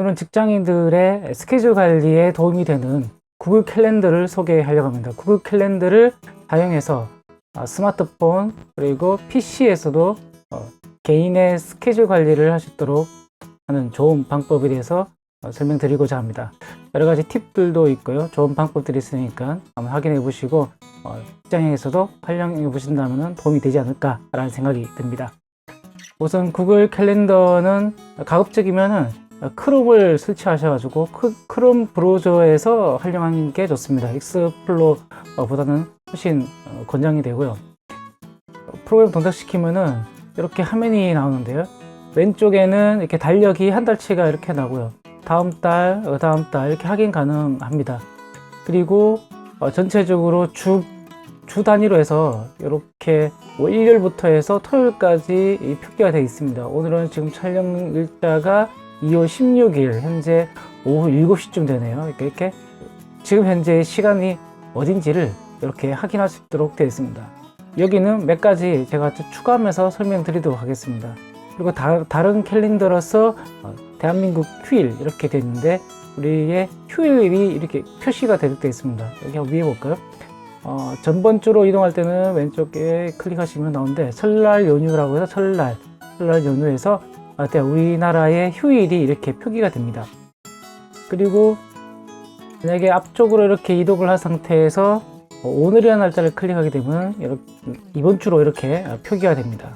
오늘은 직장인들의 스케줄 관리에 도움이 되는 구글 캘린더를 소개하려고 합니다. 구글 캘린더를 사용해서 스마트폰 그리고 PC에서도 개인의 스케줄 관리를 하시도록 하는 좋은 방법에 대해서 설명드리고자 합니다. 여러 가지 팁들도 있고요. 좋은 방법들이 있으니까 한번 확인해 보시고 직장에서도 활용해 보신다면 도움이 되지 않을까 라는 생각이 듭니다. 우선 구글 캘린더는 가급적이면은 크롬을 설치하셔가지고 크롬 브라우저에서 활용하는 게 좋습니다. 익스플로러보다는 훨씬 권장이 되고요. 프로그램 동작시키면은 이렇게 화면이 나오는데요. 왼쪽에는 이렇게 달력이 한 달치가 이렇게 나고요. 다음 달, 다음 달 이렇게 확인 가능합니다. 그리고 전체적으로 주 단위로 해서 이렇게 일요일부터 해서 토요일까지 표기가 되어 있습니다. 오늘은 지금 촬영 일자가 2월 16일 현재 오후 7시쯤 되네요. 이렇게 지금 현재 시간이 어딘지를 이렇게 확인할 수 있도록 되어 있습니다. 여기는 몇 가지 제가 추가하면서 설명드리도록 하겠습니다. 그리고 다른 캘린더로서 대한민국 휴일 이렇게 되어 있는데 우리의 휴일이 이렇게 표시가 되어 있습니다. 여기 한번 위에 볼까요? 전번 주로 이동할 때는 왼쪽에 클릭하시면 나오는데 설날 연휴라고 해서 설날 연휴에서 우리나라의 휴일이 이렇게 표기가 됩니다. 그리고 만약에 앞쪽으로 이렇게 이동을 한 상태에서 오늘이라는 날짜를 클릭하게 되면 이렇게 이번 주로 이렇게 표기가 됩니다.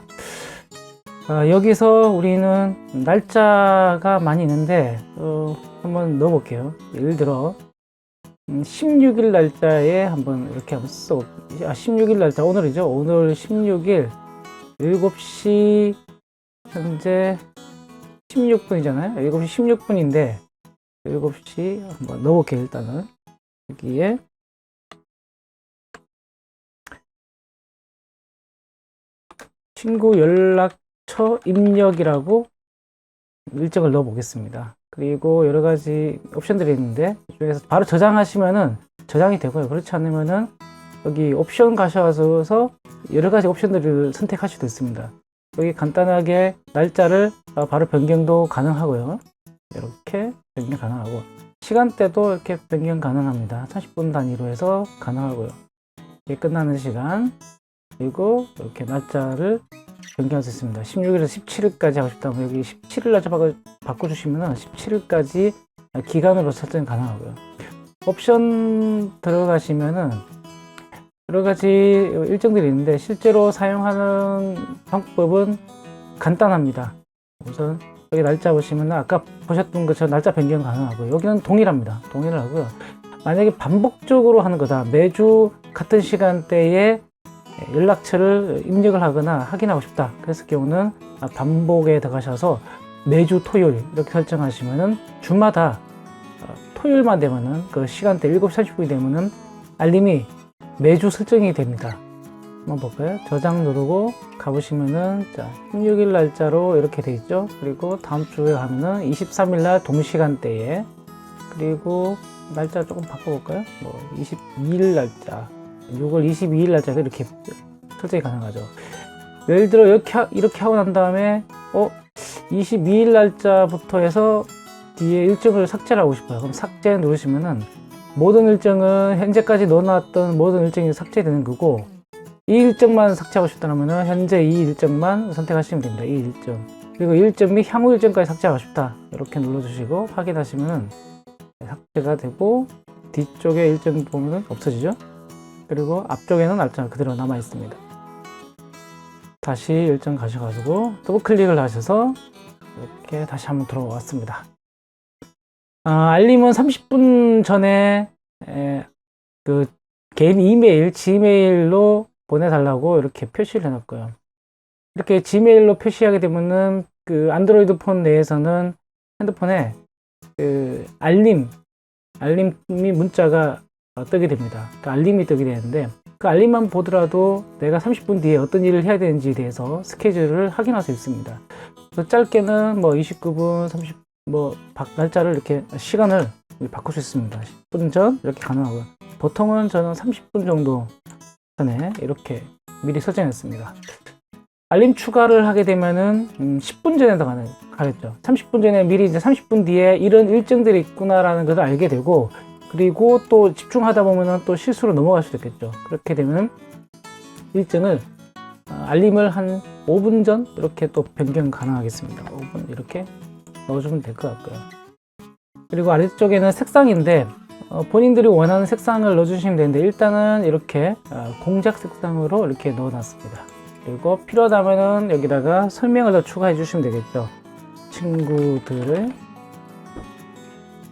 여기서 우리는 날짜가 많이 있는데 한번 넣어 볼게요. 예를 들어 16일 날짜에 한번 이렇게 한번 16일 날짜 오늘이죠. 오늘 16일 7시 현재 16분이잖아요. 7시 16분인데 7시 한번 넣어볼게요. 일단은 여기에 친구 연락처 입력이라고 일정을 넣어 보겠습니다. 그리고 여러 가지 옵션들이 있는데 이 중에서 바로 저장하시면은 저장이 되고요. 그렇지 않으면은 여기 옵션 가셔서 여러 가지 옵션들을 선택할 수도 있습니다. 여기 간단하게 날짜를 바로 변경도 가능하고요. 이렇게 변경 가능하고 시간대도 이렇게 변경 가능합니다. 30분 단위로 해서 가능하고요. 이게 끝나는 시간 그리고 이렇게 날짜를 변경할 수 있습니다. 16일에서 17일까지 하고 싶다면 여기 17일 날짜 바꿔주시면 17일까지 기간으로 설정 가능하고요. 옵션 들어가시면은 여러 가지 일정들이 있는데 실제로 사용하는 방법은 간단합니다. 우선 여기 날짜 보시면 아까 보셨던 것처럼 날짜 변경 가능하고요. 여기는 동일합니다. 동일을 하고요. 만약에 반복적으로 하는 거다. 매주 같은 시간대에 연락처를 입력을 하거나 확인하고 싶다. 그랬을 경우는 반복에 들어가셔서 매주 토요일 이렇게 설정하시면은 주마다 토요일만 되면은 그 시간대 7시 30분이 되면은 알림이 매주 설정이 됩니다. 한번 볼까요? 저장 누르고 가보시면은 16일 날짜로 이렇게 돼 있죠. 그리고 다음 주에 하면은 23일 날 동시간대에 그리고 날짜 조금 바꿔볼까요? 22일 날짜 6월 22일 날짜도 이렇게 설정이 가능하죠. 예를 들어 이렇게 하고 난 다음에 22일 날짜부터 해서 뒤에 일정을 삭제를 하고 싶어요. 그럼 삭제 누르시면은 모든 일정은 현재까지 넣어놨던 모든 일정이 삭제되는 거고 이 일정만 삭제하고 싶다면 현재 이 일정만 선택하시면 됩니다. 이 일정 그리고 일정 및 향후 일정까지 삭제하고 싶다 이렇게 눌러주시고 확인하시면 삭제가 되고 뒤쪽에 일정 보면 없어지죠. 그리고 앞쪽에는 날짜가 그대로 남아 있습니다. 다시 일정 가셔가지고 더블 클릭을 하셔서 이렇게 다시 한번 들어왔습니다. 알림은 30분 전에 그 개인 이메일, 지메일로 보내달라고 이렇게 표시를 해놨고요. 이렇게 지메일로 표시하게 되면은 그 안드로이드 폰 내에서는 핸드폰에 그 알림이 문자가 뜨게 됩니다. 그 알림이 뜨게 되는데 그 알림만 보더라도 내가 30분 뒤에 어떤 일을 해야 되는지에 대해서 스케줄을 확인할 수 있습니다. 짧게는 29분, 30, 날짜를 이렇게 시간을 바꿀 수 있습니다. 10분 전 이렇게 가능하고요. 보통은 저는 30분 정도 전에 이렇게 미리 설정했습니다. 알림 추가를 하게 되면은 10분 전에 더 가겠죠. 30분 전에 미리 이제 30분 뒤에 이런 일정들이 있구나라는 것을 알게 되고, 그리고 또 집중하다 보면은 또 실수로 넘어갈 수도 있겠죠. 그렇게 되면 일정을 알림을 한 5분 전 이렇게 또 변경 가능하겠습니다. 5분 이렇게 넣어주면 될 것 같고요. 그리고 아래쪽에는 색상인데 본인들이 원하는 색상을 넣어주시면 되는데, 일단은 이렇게 공작 색상으로 이렇게 넣어놨습니다. 그리고 필요하다면은 여기다가 설명을 더 추가해 주시면 되겠죠.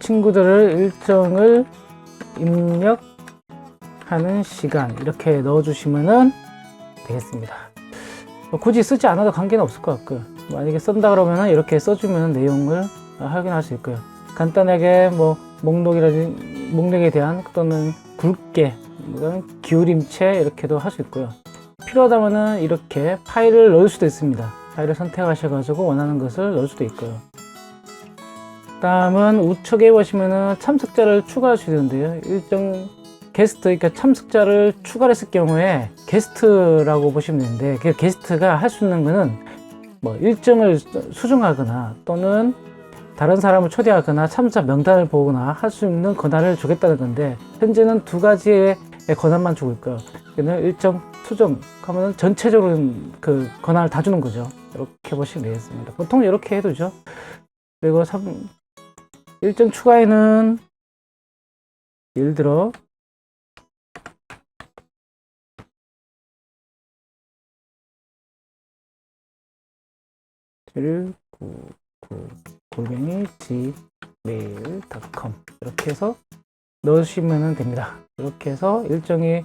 친구들을 일정을 입력하는 시간 이렇게 넣어주시면은 되겠습니다. 굳이 쓰지 않아도 관계는 없을 것 같고요. 만약에 쓴다 그러면은 이렇게 써주면 내용을 확인할 수 있고요. 간단하게 뭐 목록에 대한 또는 굵게 기울임체 이렇게도 할 수 있고요. 필요하다면은 이렇게 파일을 넣을 수도 있습니다. 파일을 선택하셔가지고 원하는 것을 넣을 수도 있고요. 다음은 우측에 보시면은 참석자를 추가할 수 있는데요. 일정 게스트, 그러니까 참석자를 추가를 했을 경우에 게스트라고 보시면 되는데, 그 게스트가 할 수 있는 거는 뭐 일정을 수정하거나 또는 다른 사람을 초대하거나 참석자 명단을 보거나 할 수 있는 권한을 주겠다는 건데, 현재는 두 가지의 권한만 주고 있고요. 그는 일정 수정 하면 전체적으로 그 권한을 다 주는 거죠. 이렇게 보시면 되겠습니다. 보통 이렇게 해두죠. 그리고 일정 추가에는 예를 들어 gmail.com 이렇게 해서 넣으시면 됩니다. 이렇게 해서 일정이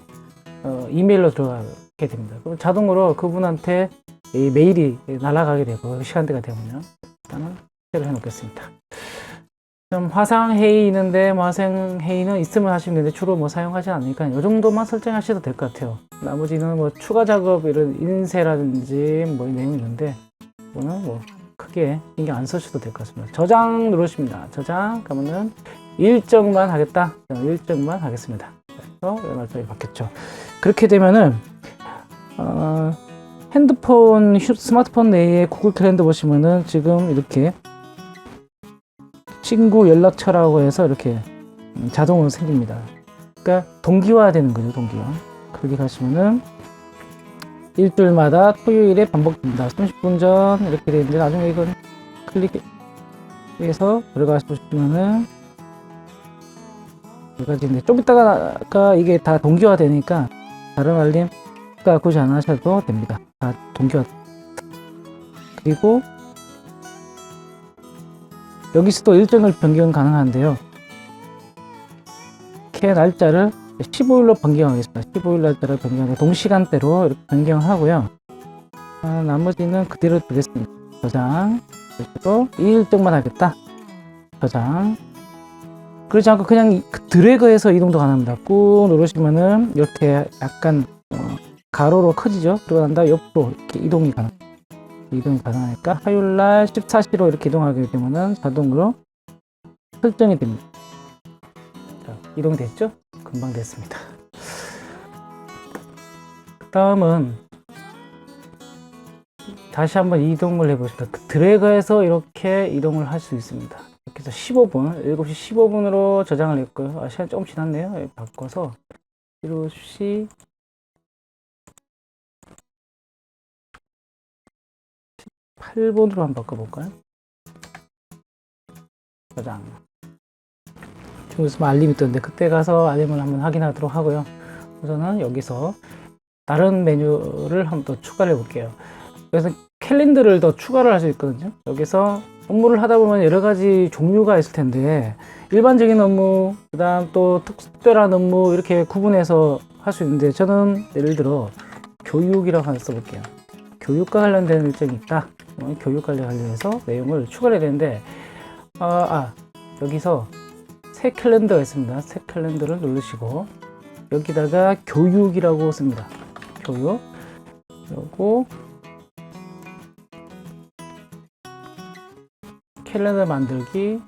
이메일로 들어가게 됩니다. 그럼 자동으로 그분한테 이 메일이 날아가게 되고, 시간대가 되면요. 일단은 설치를 해 놓겠습니다. 좀 화상 회의 있는데, 화상 회의는 있으면 하시면 되는데 주로 뭐 사용하지 않으니까 이 정도만 설정하셔도 될 것 같아요. 나머지는 뭐 추가 작업, 이런 인쇄라든지 뭐 내용이 있는데, 이거는 뭐 크게 신경 안 쓰셔도 될 것 같습니다. 저장 누르십니다. 저장 가면은 일정만 하겠다. 일정만 하겠습니다. 그래서 연락처가 바뀌었죠. 그렇게 되면은 핸드폰, 스마트폰 내에 구글 캘린더 보시면은 지금 이렇게 친구 연락처라고 해서 이렇게 자동으로 생깁니다. 그러니까 동기화 되는 거죠. 동기화. 클릭하시면은 일주일마다 토요일에 반복됩니다. 30분 전 이렇게 되는데, 나중에 이건 클릭해서 들어가서 보시면은 여러 가지인데, 좀 이따가 이게 다 동기화 되니까 다른 알림 굳이 안 하셔도 됩니다. 다 동기화. 그리고 여기서도 일정을 변경 가능한데요. 이렇게 날짜를 15일로 변경하겠습니다. 15일 날짜를 변경해 동시간대로 이렇게 변경하고요. 나머지는 그대로 두겠습니다. 저장. 그리고 이 일정만 하겠다. 저장. 그렇지 않고 그냥 드래그해서 이동도 가능합니다. 꾹 누르시면은 이렇게 약간 가로로 커지죠. 그러고 난 다음 옆으로 이렇게 이동이 가능하니까 화요일날 14시로 이렇게 이동하게 되면은 자동으로 설정이 됩니다. 자, 이동이 됐죠? 금방 됐습니다. 다음은 다시 한번 이동을 해보겠습니다. 드래그해서 이렇게 이동을 할 수 있습니다. 이렇게 해서 15분, 7시 15분으로 저장을 했고요. 시간 조금 지났네요. 바꿔서 7시 8분으로 한번 바꿔볼까요? 저장. 지금 무슨 알림이 떴는데 그때 가서 알림을 한번 확인하도록 하고요. 우선은 여기서 다른 메뉴를 한번 더 추가를 해볼게요. 그래서 캘린더를 더 추가를 할 수 있거든요. 여기서 업무를 하다 보면 여러 가지 종류가 있을 텐데, 일반적인 업무, 그 다음 또 특별한 업무, 이렇게 구분해서 할 수 있는데, 저는 예를 들어 교육이라고 하나 써볼게요. 교육과 관련된 일정이 있다. 교육 관련해서 내용을 추가를 해야 되는데, 여기서 새 캘린더가 있습니다. 새 캘린더를 누르시고 여기다가 교육이라고 씁니다. 교육. 그리고 캘린더 만들기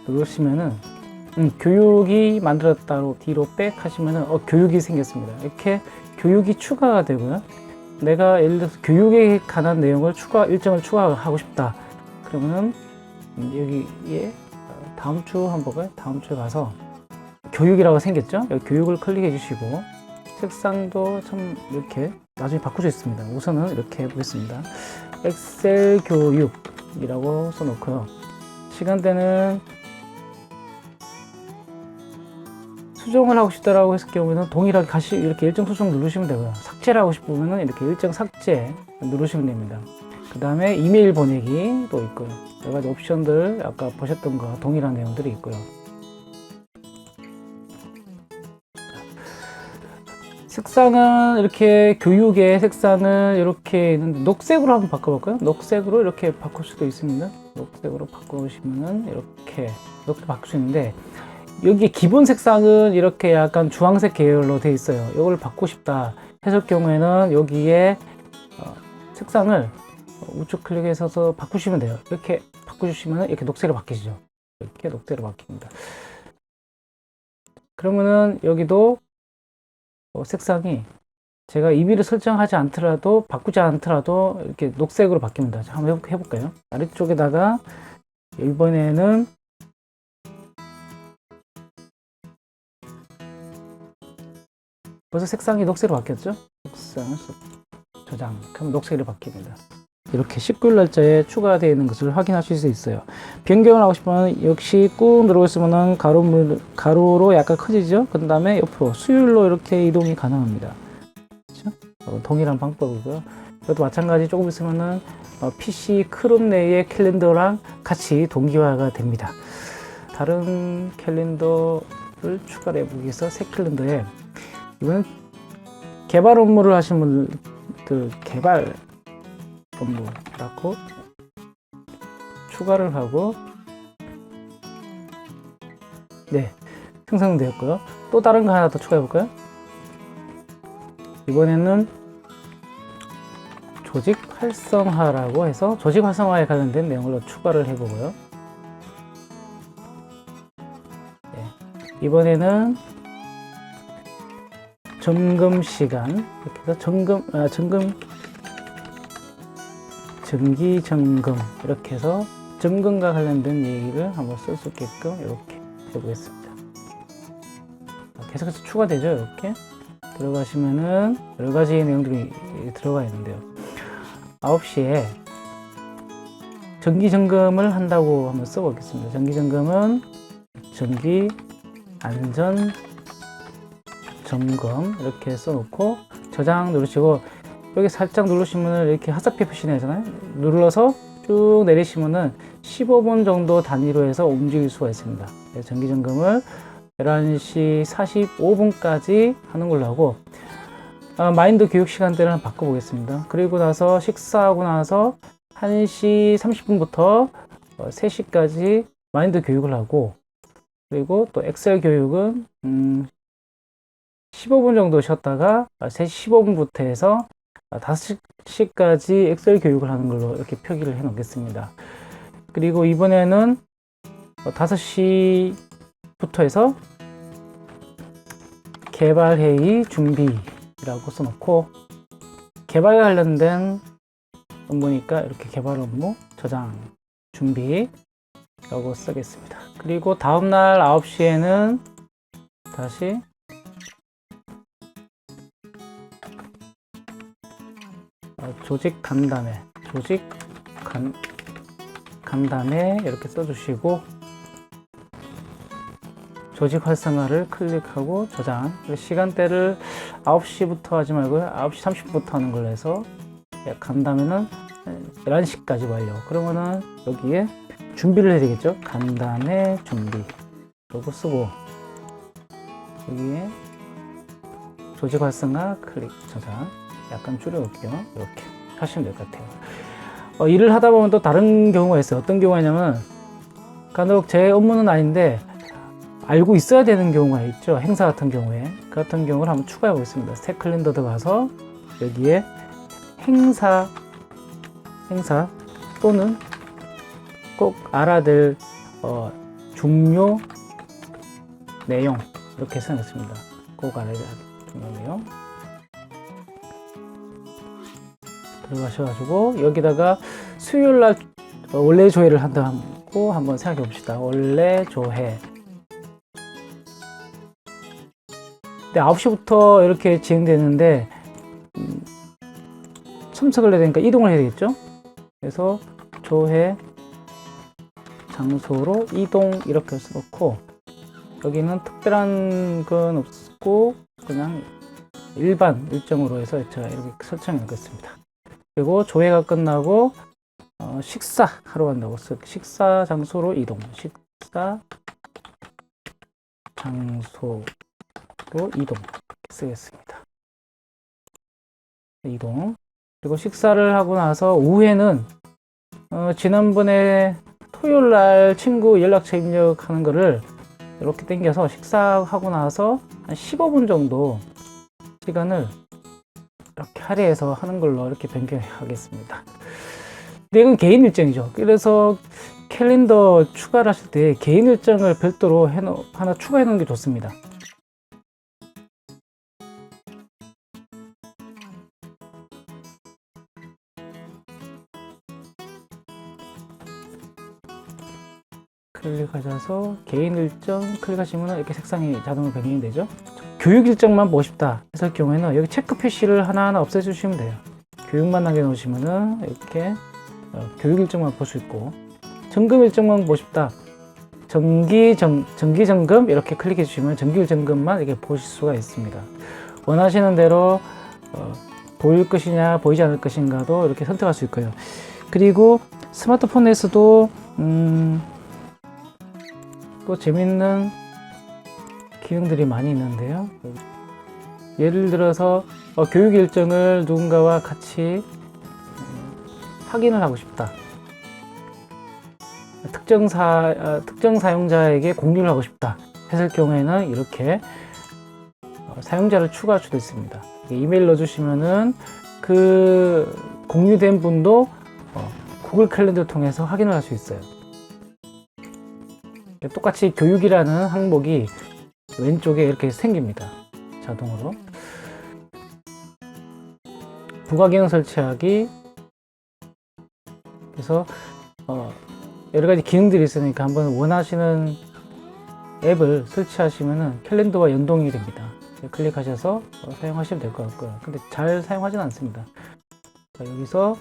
누르시면은 교육이 만들었다로 뒤로 백 하시면은 교육이 생겼습니다. 이렇게 교육이 추가가 되고요. 내가 예를 들어서 교육에 관한 내용을 일정을 추가하고 싶다. 그러면은 여기에 다음 주 한번 볼까요? 다음 주에 가서 교육이라고 생겼죠? 여기 교육을 클릭해 주시고 색상도 참 이렇게 나중에 바꿀 수 있습니다. 우선은 이렇게 해보겠습니다. 엑셀 교육이라고 써놓고요. 시간대는 수정을 하고 싶다라고 했을 경우에는 동일하게 다시 이렇게 일정 수정 누르시면 되고요. 삭제를 하고 싶으면 이렇게 일정 삭제 누르시면 됩니다. 그 다음에 이메일 보내기도 있고요. 여러 가지 옵션들 아까 보셨던 거와 동일한 내용들이 있고요. 색상은 이렇게 교육의 색상은 이렇게 있는데 녹색으로 한번 바꿔볼까요? 녹색으로 이렇게 바꿀 수도 있습니다. 녹색으로 바꾸시면은 이렇게 바꿀 수 있는데 여기 기본 색상은 이렇게 약간 주황색 계열로 되어 있어요. 이걸 바꾸고 싶다 했을 경우에는 여기에 색상을 우측 클릭해서 바꾸시면 돼요. 이렇게 바꾸시면 이렇게 녹색으로 바뀌시죠. 이렇게 녹색으로 바뀝니다. 그러면은 여기도 색상이 제가 임의로 설정하지 않더라도 바꾸지 않더라도 이렇게 녹색으로 바뀝니다. 자, 한번 해볼까요? 아래쪽에다가 이번에는 벌써 색상이 녹색으로 바뀌었죠? 색상을 저장. 그럼 녹색으로 바뀝니다. 이렇게 19일 날짜에 추가되어 있는 것을 확인하실 수 있어요. 변경을 하고 싶으면 역시 꾹 누르고 있으면 가로로 약간 커지죠? 그 다음에 옆으로 수율로 이렇게 이동이 가능합니다. 그렇죠? 동일한 방법이고요. 이것도 마찬가지 조금 있으면은 PC 크롬 내의 캘린더랑 같이 동기화가 됩니다. 다른 캘린더를 추가를 해보기 위해서 새 캘린더에 이거는 개발 업무를 하신 분들 개발 업무라고 추가를 하고 네 생성되었고요. 또 다른 거 하나 더 추가해 볼까요? 이번에는 조직 활성화라고 해서 조직 활성화에 관련된 내용을 추가를 해보고요. 네. 이번에는 점검 시간 이렇게 해서 정기 점검 이렇게 해서 점검과 관련된 얘기를 한번 쓸 수 있게끔 이렇게 해보겠습니다. 계속해서 추가되죠. 이렇게 들어가시면은 여러 가지 내용들이 들어가 있는데요. 9시에 정기 점검을 한다고 한번 써보겠습니다. 정기 점검은 정기 안전 점검 이렇게 써놓고 저장 누르시고 여기 살짝 누르시면 이렇게 화살표 표시 나잖아요. 눌러서 쭉 내리시면은 15분 정도 단위로 해서 움직일 수가 있습니다. 정기 점검을 11시 45분까지 하는 걸로 하고 마인드 교육 시간대를 한번 바꿔보겠습니다. 그리고 나서 식사하고 나서 1시 30분부터 3시까지 마인드 교육을 하고 그리고 또 엑셀 교육은 15분 정도 쉬었다가 3시 15분부터 해서 5시까지 엑셀 교육을 하는 걸로 이렇게 표기를 해 놓겠습니다. 그리고 이번에는 5시부터 해서 개발회의 준비라고 써놓고 개발에 관련된 업무니까 이렇게 개발 업무 저장 준비라고 쓰겠습니다. 그리고 다음날 9시에는 다시 조직 간담회 이렇게 써주시고 조직 활성화를 클릭하고 저장 시간대를 9시부터 하지 말고요 9시 30분부터 하는 걸로 해서 간담회는 11시까지 완료. 그러면은 여기에 준비를 해야 되겠죠. 간담회 준비 요거 쓰고 여기에 조직 활성화 클릭 저장 약간 줄여볼게요. 이렇게 하시면 될 것 같아요. 일을 하다 보면 또 다른 경우가 있어요. 어떤 경우가 있냐면 간혹 제 업무는 아닌데 알고 있어야 되는 경우가 있죠. 행사 같은 경우에 그 같은 경우를 한번 추가해 보겠습니다. 새 캘린더 들어가서 여기에 행사 또는 꼭 알아야 될 중요 내용 이렇게 써놨습니다. 꼭 알아야 될 중요 내용 들어가셔가지고 여기다가 수요일날 원래 조회를 한다고 한번 생각해 봅시다. 원래 조회. 근데 9시부터 이렇게 진행되는데 참석을 해야 되니까 이동을 해야 되겠죠? 그래서 조회 장소로 이동 이렇게 써놓고 여기는 특별한 건 없고 그냥 일반 일정으로 해서 제가 이렇게 설정해 놓겠습니다. 그리고 조회가 끝나고 식사하러 간다고 식사 장소로 이동. 식사 장소로 이동 쓰겠습니다. 이동. 그리고 식사를 하고 나서 오후에는 지난번에 토요일 날 친구 연락처 입력하는 거를 이렇게 당겨서 식사하고 나서 한 15분 정도 시간을 이렇게 할애해서 하는 걸로 이렇게 변경하겠습니다. 근데 이건 개인 일정이죠. 그래서 캘린더 추가를 하실 때 개인 일정을 별도로 하나 추가해 놓는 게 좋습니다. 클릭하셔서 개인 일정 클릭하시면 이렇게 색상이 자동으로 변경이 되죠. 교육 일정만 보고 싶다 했을 경우에는 여기 체크 표시를 하나하나 없애주시면 돼요. 교육만 남겨놓으시면은 이렇게 교육 일정만 볼 수 있고, 점검 일정만 보고 싶다, 정기 점검 이렇게 클릭해 주시면 정기 점검만 이렇게 보실 수가 있습니다. 원하시는 대로 보일 것이냐 보이지 않을 것인가도 이렇게 선택할 수 있고요. 그리고 스마트폰에서도 또 재밌는 기능들이 많이 있는데요. 예를 들어서 교육 일정을 누군가와 같이 확인을 하고 싶다, 특정 사용자에게 공유를 하고 싶다 했을 경우에는 이렇게 사용자를 추가할 수도 있습니다. 이메일 넣어주시면은 그 공유된 분도 구글 캘린더를 통해서 확인을 할 수 있어요. 똑같이 교육이라는 항목이 왼쪽에 이렇게 생깁니다. 자동으로. 부가 기능 설치하기. 그래서 여러 가지 기능들이 있으니까 한번 원하시는 앱을 설치하시면은 캘린더와 연동이 됩니다. 클릭하셔서 사용하시면 될 것 같고요. 근데 잘 사용하지는 않습니다. 자, 여기서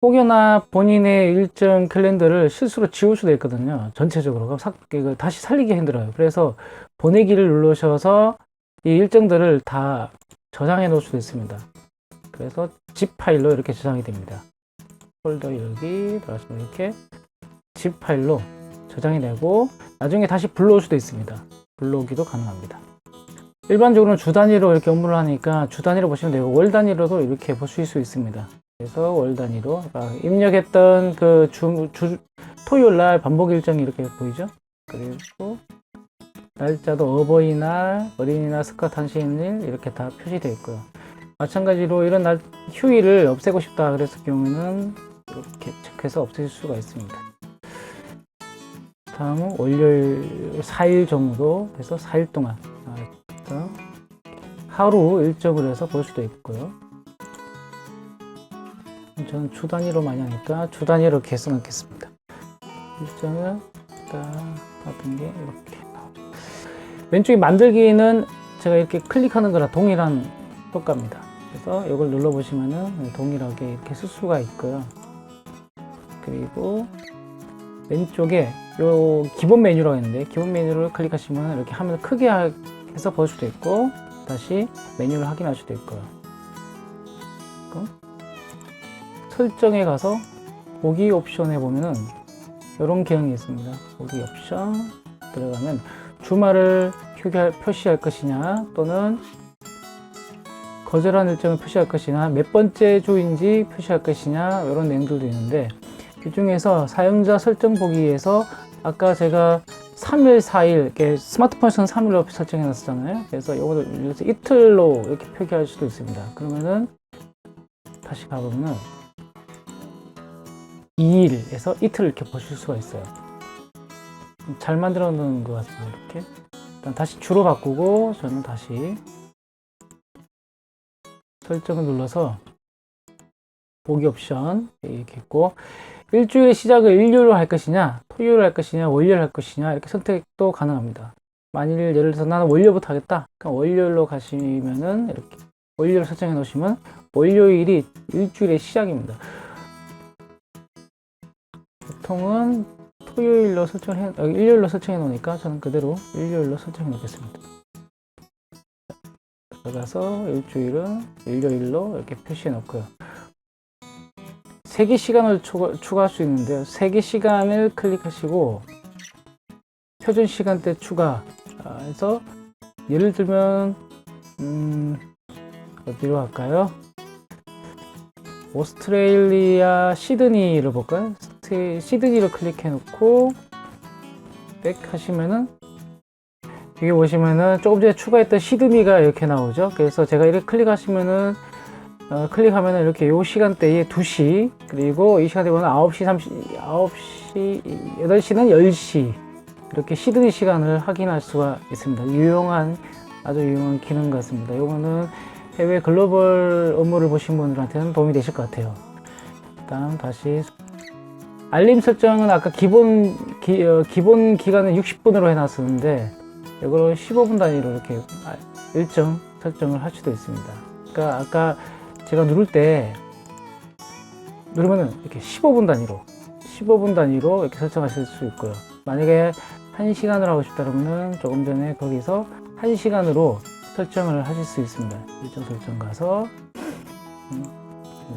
혹여나 본인의 일정 캘린더를 실수로 지울 수도 있거든요. 전체적으로. 그럼 다시 살리기 힘들어요. 그래서 보내기를 누르셔서 이 일정들을 다 저장해 놓을 수도 있습니다. 그래서 zip 파일로 이렇게 저장이 됩니다. 폴더 여기 들어가시면 이렇게 zip 파일로 저장이 되고 나중에 다시 불러올 수도 있습니다. 불러오기도 가능합니다. 일반적으로는 주 단위로 이렇게 업무를 하니까 주 단위로 보시면 되고 월 단위로도 이렇게 보실 수 있습니다. 그래서 월 단위로 입력했던 그 토요일 날 반복 일정이 이렇게 보이죠? 그리고 날짜도 어버이날, 어린이날, 스카탄신일 이렇게 다 표시되어 있고요. 마찬가지로 이런 날 휴일을 없애고 싶다 그랬을 경우에는 이렇게 체크해서 없애실 수가 있습니다. 다음은 월요일 4일 정도 해서 4일 동안 하루 일정으로 해서 볼 수도 있고요. 저는 주 단위로 많이 하니까 주 단위로 이렇게 써놓겠습니다. 일정을 같은 게 이렇게 나오죠. 왼쪽에 만들기는 제가 이렇게 클릭하는 거랑 동일한 효과입니다. 그래서 이걸 눌러보시면은 동일하게 이렇게 쓸 수가 있고요. 그리고 왼쪽에 요 기본 메뉴라고 했는데 기본 메뉴를 클릭하시면 이렇게 화면을 크게 해서 볼 수도 있고 다시 메뉴를 확인할 수도 있고요. 설정에 가서 보기 옵션에 보면은 이런 기능이 있습니다. 보기 옵션 들어가면 주말을 표시할 것이냐 또는 거절한 일정을 표시할 것이냐 몇 번째 주인지 표시할 것이냐 이런 내용들도 있는데 이 중에서 사용자 설정 보기에서 아까 제가 3일, 4일 이렇게 스마트폰에서는 3일로 설정해 놨었잖아요. 그래서 이거를 이틀로 이렇게 표기할 수도 있습니다. 그러면은 다시 가보면은 2일에서 이틀을 이렇게 보실 수가 있어요. 잘 만들어 놓은 것 같습니다. 이렇게 일단 다시 주로 바꾸고 저는 다시 설정을 눌러서 보기 옵션 이렇게 있고, 일주일의 시작을 일요일로 할 것이냐, 토요일로 할 것이냐, 월요일로 할 것이냐, 이렇게 선택도 가능합니다. 만일 예를 들어서 나는 월요일부터 하겠다. 그럼 월요일로 가시면은 이렇게 월요일로 설정해 놓으시면 월요일이 일주일의 시작입니다. 보통은 토요일로 일요일로 설정해 놓으니까 저는 그대로 일요일로 설정해 놓겠습니다. 들어가서 일주일은 일요일로 이렇게 표시해 놓고요. 세기 시간을 추가할 수 있는데요. 세기 시간을 클릭하시고 표준 시간대 추가해서 예를 들면 어디로 할까요? 오스트레일리아 시드니를 볼까요? 시드니를 클릭해 놓고 백 하시면은 여기 보시면은 조금 전에 추가했던 시드니가 이렇게 나오죠. 그래서 제가 이렇게 클릭하시면은 클릭하면은 이렇게 요 시간대에 2시, 그리고 이 시간대는 9시 9시, 8시는 10시, 이렇게 시드니 시간을 확인할 수가 있습니다. 아주 유용한 기능 같습니다. 요거는 해외 글로벌 업무를 보신 분들한테는 도움이 되실 것 같아요. 일단 다시 알림 설정은 아까 기본 기간은 60분으로 해놨었는데 이거를 15분 단위로 이렇게 일정 설정을 할 수도 있습니다. 그러니까 아까 제가 누르면은 이렇게 15분 단위로 이렇게 설정하실 수 있고요. 만약에 1시간으로 하고 싶다면은 조금 전에 거기서 1시간으로 설정을 하실 수 있습니다. 일정 설정 가서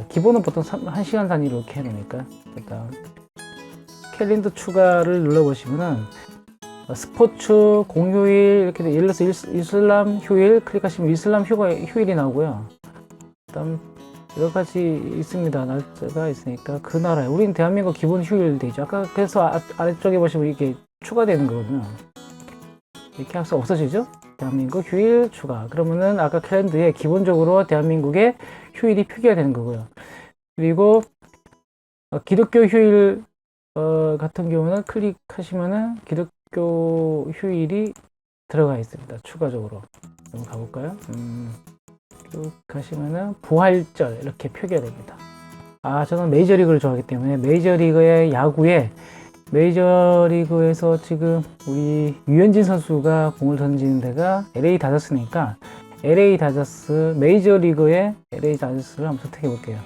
기본은 보통 1시간 단위로 이렇게 해놓으니까. 일단 캘린더 추가를 눌러보시면은 스포츠, 공휴일, 이렇게 예를 들어서 이슬람 휴일 클릭하시면 이슬람 휴일이 나오고요. 그다음 여러 가지 있습니다. 날짜가 있으니까 그 나라에, 우리는 대한민국 기본 휴일 되죠. 아까 그래서 아래쪽에 보시면 이게 추가되는 거거든요. 이렇게 해서 없어지죠? 대한민국 휴일 추가. 그러면은 아까 캘린더에 기본적으로 대한민국의 휴일이 표기가 되는 거고요. 그리고 기독교 휴일 같은 경우는 클릭하시면은 기독교 휴일이 들어가 있습니다. 추가적으로. 한번 가볼까요? 쭉 가시면은 부활절 이렇게 표기가 됩니다. 저는 메이저리그를 좋아하기 때문에 메이저리그의 야구에 메이저리그에서 지금 우리 유현진 선수가 공을 던지는 데가 LA 다저스니까 LA 다저스, 메이저리그의 LA 다저스를 한번 선택해 볼게요.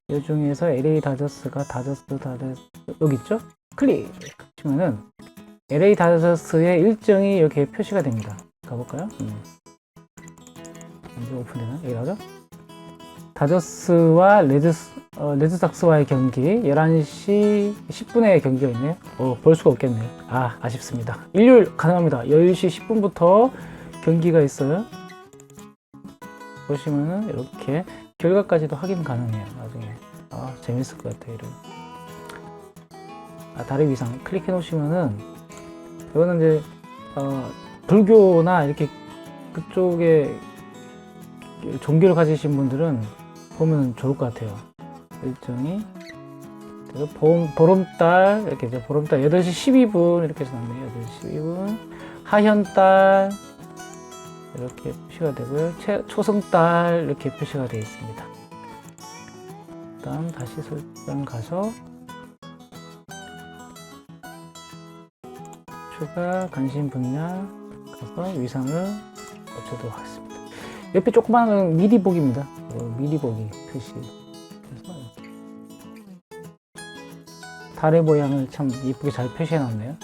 이 중에서 LA 다저스가 다저스 여기 있죠? 클릭 하시면은 LA 다저스의 일정이 이렇게 표시가 됩니다. 가볼까요? 이제 오픈되나? 여기 나오죠? 다저스와 레드삭스와의 경기 11시 10분에 경기가 있네요. 볼 수가 없겠네요. 아쉽습니다. 일요일 가능합니다. 10시 10분부터 경기가 있어요. 보시면은 이렇게 결과까지도 확인 가능해요. 나중에 재밌을 것 같아요. 다리 위상 클릭해 놓으시면은 이거는 이제 불교나 이렇게 그쪽에 종교를 가지신 분들은 보면 좋을 것 같아요. 일정이 보름달 이렇게 이제 보름달 8시 12분 이렇게 해서 나왔네요. 8시 12분 하현달 이렇게 표시가 되고요. 초승달 이렇게 표시가 되어 있습니다. 다음 다시 설정 가서 추가 관심 분야 가서 위상을 맞추도록 하겠습니다. 옆에 조그마한 미리 보기입니다. 미리 보기 표시. 그래서 달의 모양을 참 예쁘게 잘 표시해 놨네요.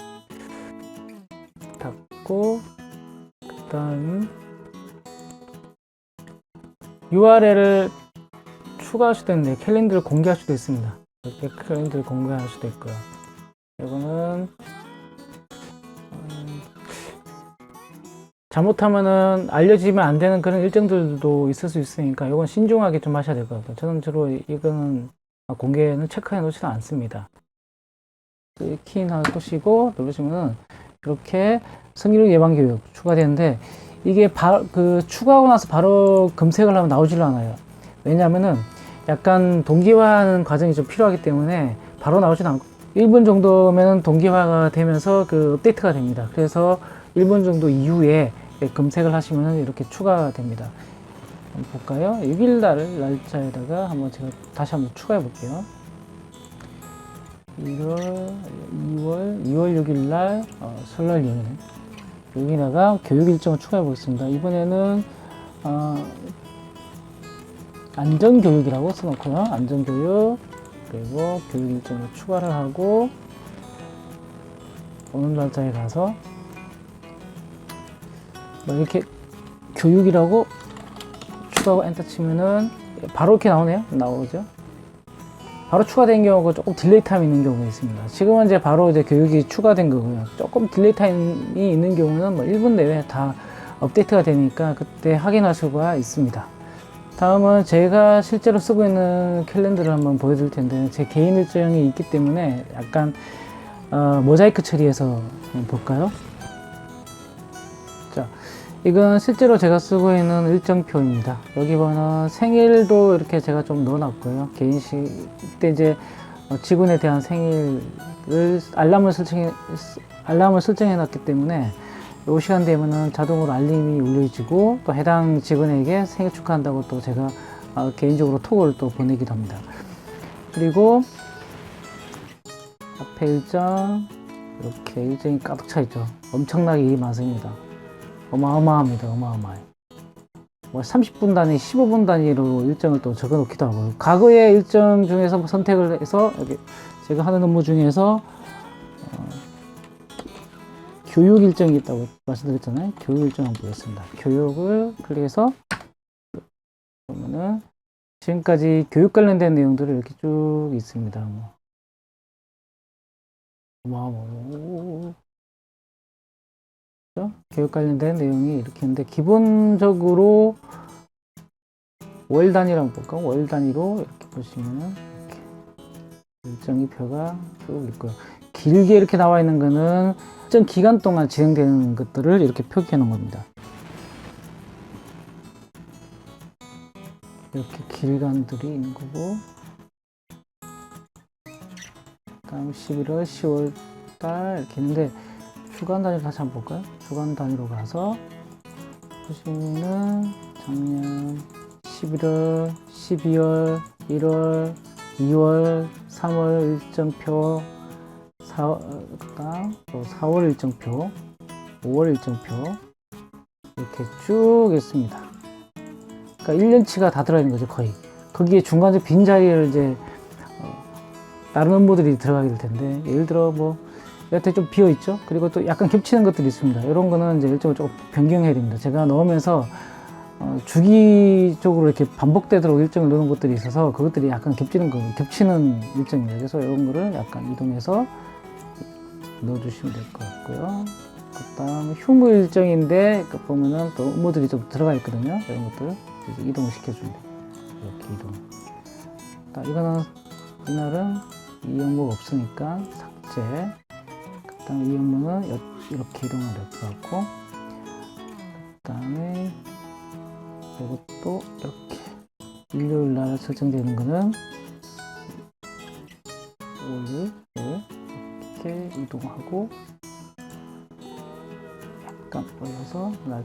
닫고 그다음 URL을 추가할 수도 있는데 캘린더를 공개할 수도 있습니다. 이렇게 캘린더를 공개할 수도 있고요. 이거는 잘못하면은 알려지면 안 되는 그런 일정들도 있을 수 있으니까 이건 신중하게 좀 하셔야 될 것 같아요. 저는 주로 이거는 공개는 체크해 놓지는 않습니다. 키 하나 끄시고 누르시면은 이렇게 성희롱 예방 교육 추가되는데 이게 추가하고 나서 바로 검색을 하면 나오질 않아요. 왜냐하면은 약간 동기화하는 과정이 좀 필요하기 때문에 바로 나오진 않고 1분 정도면 동기화가 되면서 업데이트가 됩니다. 그래서 1분 정도 이후에 검색을 하시면 이렇게 추가됩니다. 한번 볼까요? 6일날 날짜에다가 한번 제가 다시 한번 추가해 볼게요. 2월 6일날 설날 연휴 여기다가 교육 일정을 추가해 보겠습니다. 이번에는 안전교육이라고 써놓고요. 안전교육 그리고 교육 일정을 추가를 하고 오는 날짜에 가서 뭐 이렇게 교육이라고 추가하고 엔터 치면은 바로 이렇게 나오네요. 나오죠. 바로 추가된 경우가 조금 딜레이 타임이 있는 경우가 있습니다. 지금은 이제 바로 이제 교육이 추가된 거고요. 조금 딜레이 타임이 있는 경우는 뭐 1분 내외 다 업데이트가 되니까 그때 확인할 수가 있습니다. 다음은 제가 실제로 쓰고 있는 캘린더를 한번 보여드릴 텐데 제 개인 일정이 있기 때문에 약간 모자이크 처리해서 한번 볼까요? 자, 이건 실제로 제가 쓰고 있는 일정표입니다. 여기 보면 생일도 이렇게 제가 좀 넣어놨고요. 개인식 때 이제 직원에 대한 생일을 알람을 설정해 놨기 때문에 이 시간 되면은 자동으로 알림이 울려지고 또 해당 직원에게 생일 축하한다고 또 제가 개인적으로 톡을 또 보내기도 합니다. 그리고 앞에 일정 이렇게 일정이 가득 차 있죠. 엄청나게 일이 많습니다. 어마어마합니다. 어마어마해. 뭐 30분 단위, 15분 단위로 일정을 또 적어 놓기도 하고요. 과거의 일정 중에서 선택을 해서 여기 제가 하는 업무 중에서 교육 일정이 있다고 말씀드렸잖아요. 교육 일정 한번 보겠습니다. 교육을 클릭해서 보면은 지금까지 교육 관련된 내용들이 이렇게 쭉 있습니다. 교육 관련된 내용이 이렇게 있는데 기본적으로 월 단위로 한번 볼까? 월 단위로 이렇게 보시면은 이렇게 일정이 표가 쭉 있고요. 길게 이렇게 나와 있는 거는 일정 기간 동안 진행되는 것들을 이렇게 표기해 놓은 겁니다. 이렇게 길간들이 있는 거고, 다음 11월, 10월 달 이렇게 있는데 주간 단위로 다시 한번 볼까요? 주간 단위로 가서 보시면은 작년 11월, 12월, 1월, 2월, 3월 일정표, 그다음 또 4월 일정표, 5월 일정표 이렇게 쭉 있습니다. 그러니까 1년치가 다 들어있는 거죠, 거의. 거기에 중간에 빈 자리를 이제 다른 업무들이 들어가게 될 텐데, 예를 들어 뭐 여태 좀 비어 있죠. 그리고 또 약간 겹치는 것들이 있습니다. 이런 거는 이제 일정을 조금 변경해야 됩니다. 제가 넣으면서 주기적으로 이렇게 반복되도록 일정을 넣는 것들이 있어서 그것들이 약간 겹치는 일정입니다. 그래서 이런 거를 약간 이동해서 넣어주시면 될 것 같고요. 그 다음 휴무 일정인데 보면은 또 업무들이 좀 들어가 있거든요. 이런 것들 이제 이동을 시켜주면 돼요. 이렇게 이동. 이거는 이날은 이 업무가 없으니까 삭제. 그 다음에 이 업무는 이렇게 이동을 될 것 같고, 그 다음에 이것도 이렇게 일요일 날 설정되는 거는 월요일 이렇게 이동하고 약간 올려서 날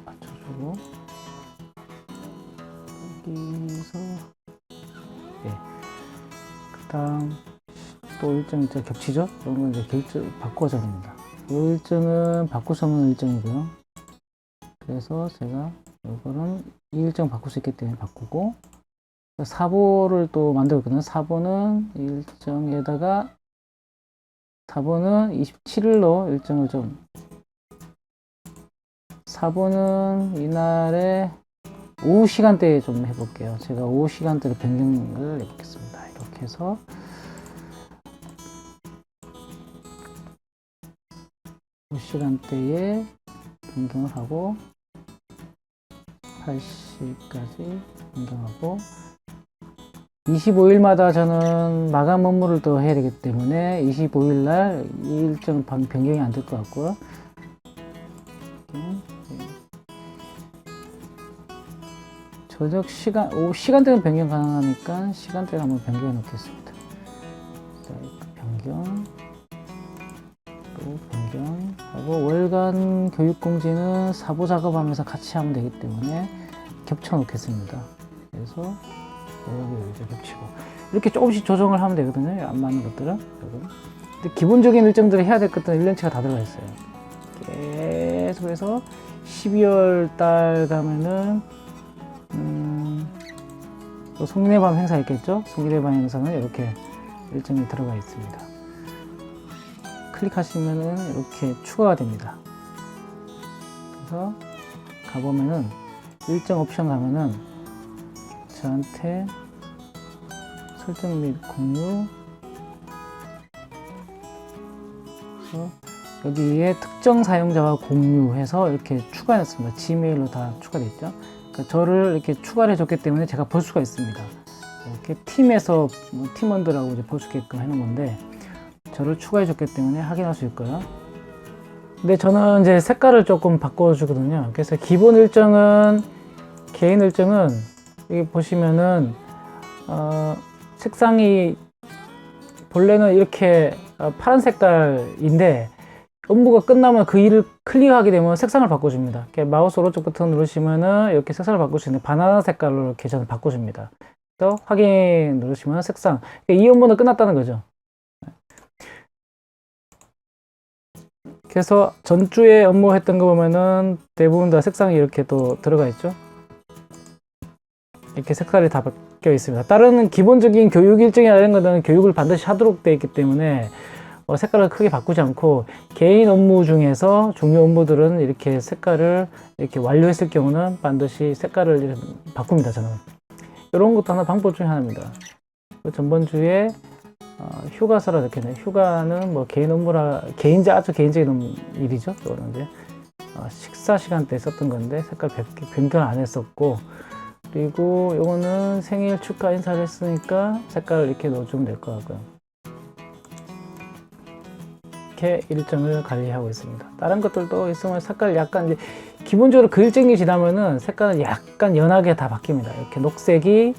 맞춰주고 여기서 그 다음 또 일정 이제 겹치죠? 이런 건 이제 일정 바꿔줘야 됩니다. 이 일정은 바꿀 수 없는 일정이고요. 그래서 제가 이거는 이 일정 바꿀 수 있기 때문에 바꾸고, 사보를 또 만들었거든요. 사보는 일정에다가 사보는 27일로 일정을 좀, 사보는 이날에 오후 시간대에 좀 해볼게요. 제가 오후 시간대로 변경을 해보겠습니다. 이렇게 해서 오후 시간대에 변경을 하고 8시까지 변경하고, 25일마다 저는 마감 업무를 또 해야 되기 때문에 25일날 이 일정 변경이 안 될 것 같고요. 저녁 시간, 오후 시간대는 변경 가능하니까 시간대를 한번 변경해 놓겠습니다. 자, 변경, 또 변경하고, 월간 교육 공지는 사보 작업하면서 같이 하면 되기 때문에 겹쳐 놓겠습니다. 그래서 여기 이제 겹치고 이렇게 조금씩 조정을 하면 되거든요. 안 맞는 것들은. 근데 기본적인 일정들을 해야 될 것들은 1년치가 다 들어가 있어요. 계속해서 12월 달 가면은 또 송년회 밤 행사 있겠죠? 송년회 밤 행사는 이렇게 일정이 들어가 있습니다. 클릭하시면은 이렇게 추가가 됩니다. 그래서 가보면은 일정 옵션 가면은 저한테 설정 및 공유, 그래서 여기에 특정 사용자와 공유해서 이렇게 추가했습니다. 지메일로 다 추가되어 있죠. 그러니까 저를 이렇게 추가를 해줬기 때문에 제가 볼 수가 있습니다. 이렇게 팀에서 팀원들하고 이제 볼 수 있게끔 해놓은 건데, 저를 추가해줬기 때문에 확인할 수 있고요. 근데 저는 이제 색깔을 조금 바꿔주거든요. 그래서 기본 일정은, 개인 일정은 여기 보시면은 색상이 본래는 이렇게 파란 색깔인데 업무가 끝나면 그 일을 클릭하게 되면 색상을 바꿔줍니다. 이렇게 마우스 오른쪽 버튼 누르시면은 이렇게 색상을 바꿀 수 있는 바나나 색깔로 이렇게 저는 바꿔줍니다. 또 확인 누르시면 색상. 이 업무는 끝났다는 거죠. 그래서 전주에 업무했던 거 보면은 대부분 다 색상이 이렇게 또 들어가 있죠. 이렇게 색깔이 다 바뀌어 있습니다. 다른 기본적인 교육 일정이나 이런 것들은 교육을 반드시 하도록 되어 있기 때문에 색깔을 크게 바꾸지 않고, 개인 업무 중에서 중요 업무들은 이렇게 색깔을 이렇게 완료했을 경우는 반드시 색깔을 바꿉니다. 저는 이런 것도 하나 방법 중에 하나입니다. 전번주에 휴가서라 이렇게 네, 휴가는 뭐 개인 업무라 아주 개인적인 일이죠. 이거는 이제 식사 시간 때 썼던 건데 색깔 변경 안 했었고, 그리고 이거는 생일 축하 인사를 했으니까 색깔을 이렇게 넣어주면 될 것 같고요. 이렇게 일정을 관리하고 있습니다. 다른 것들도 있으면 색깔 약간 이제 기본적으로 그 일정이 지나면은 색깔은 약간 연하게 다 바뀝니다. 이렇게 녹색이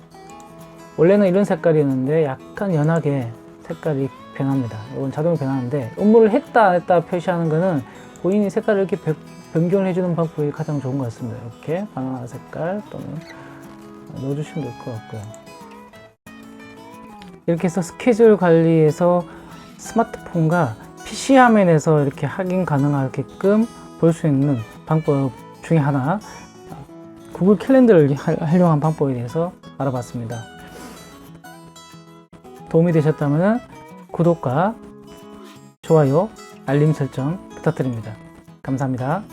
원래는 이런 색깔이었는데 약간 연하게 색깔이 변합니다. 이건 자동으로 변하는데, 업무를 했다 안 했다 표시하는 거는 본인이 색깔을 이렇게 변경을 해주는 방법이 가장 좋은 것 같습니다. 이렇게 바나나 색깔 또는 넣어주시면 될 것 같고요. 이렇게 해서 스케줄 관리에서 스마트폰과 PC 화면에서 이렇게 확인 가능하게끔 볼 수 있는 방법 중에 하나, 구글 캘린더를 활용한 방법에 대해서 알아봤습니다. 도움이 되셨다면 구독과 좋아요, 알림 설정 부탁드립니다. 감사합니다.